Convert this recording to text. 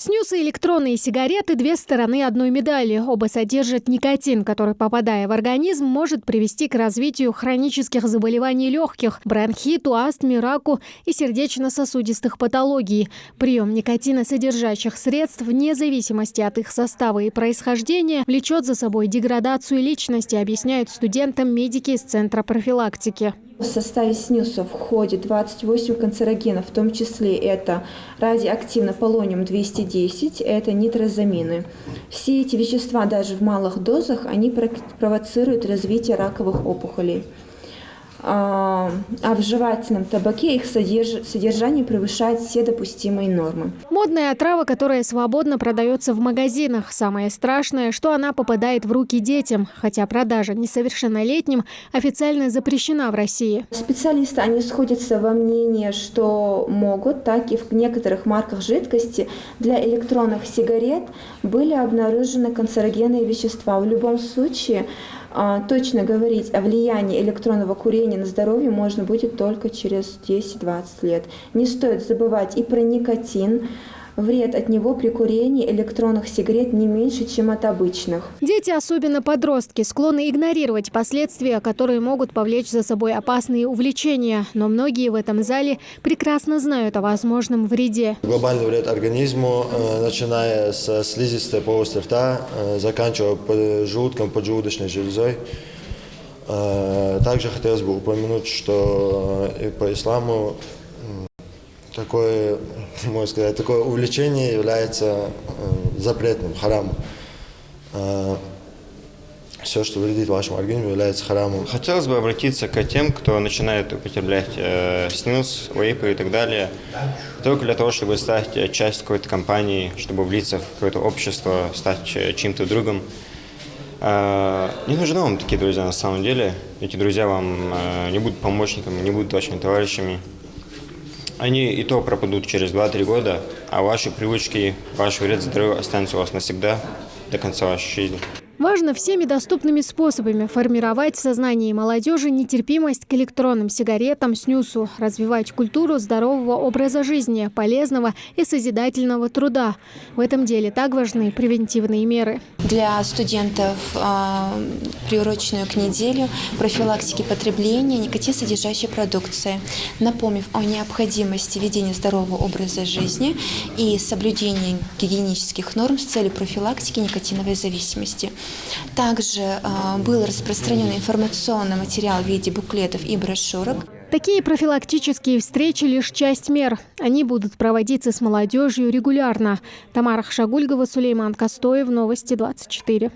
Снюс и электронные сигареты – две стороны одной медали. Оба содержат никотин, который, попадая в организм, может привести к развитию хронических заболеваний легких, бронхиту, астме, раку и сердечно-сосудистых патологий. Прием никотиносодержащих средств, вне зависимости от их состава и происхождения, влечет за собой деградацию личности, объясняют студентам медики из Центра профилактики. В составе снюсов входит 28 канцерогенов, в том числе это радиоактивный полониум-210, это нитрозамины. Все эти вещества даже в малых дозах они провоцируют развитие раковых опухолей. А в жевательном табаке их содержание превышает все допустимые нормы. Модная отрава, которая свободно продается в магазинах. Самое страшное, что она попадает в руки детям, хотя продажа несовершеннолетним официально запрещена в России. Специалисты они сходятся во мнении, что могут, так и в некоторых марках жидкости для электронных сигарет были обнаружены канцерогенные вещества. В любом случае, точно говорить о влиянии электронного курения на здоровье можно будет только через 10-20 лет. Не стоит забывать и про никотин. Вред от него при курении электронных сигарет не меньше, чем от обычных. Дети, особенно подростки, склонны игнорировать последствия, которые могут повлечь за собой опасные увлечения. Но многие в этом зале прекрасно знают о возможном вреде. Глобальный вред организму, начиная со слизистой полости рта, заканчивая желудком, поджелудочной железой. Также хотелось бы упомянуть, что и по исламу такое, можно сказать, такое увлечение является запретным, харамом. Все, что вредит вашему организму, является харамом. Хотелось бы обратиться к тем, кто начинает употреблять снюс, вейпы и так далее, только для того, чтобы стать частью какой-то компании, чтобы влиться в какое-то общество, стать чьим-то другом. Не нужны вам такие друзья на самом деле. Эти друзья вам не будут помощниками, не будут вашими товарищами. Они и то пропадут через 2-3 года, а ваши привычки, ваш вред здоровью останется у вас навсегда, до конца вашей жизни. Важно всеми доступными способами формировать в сознании молодежи нетерпимость к электронным сигаретам, снюсу, развивать культуру здорового образа жизни, полезного и созидательного труда. В этом деле так важны превентивные меры. Для студентов, приуроченную к неделе профилактики потребления никотинсодержащей продукции, напомнив о необходимости ведения здорового образа жизни и соблюдения гигиенических норм с целью профилактики никотиновой зависимости. Также был распространен информационный материал в виде буклетов и брошюрок. Такие профилактические встречи – лишь часть мер. Они будут проводиться с молодежью регулярно. Тамара Хшагульгова, Сулейман Костоев, Новости 24.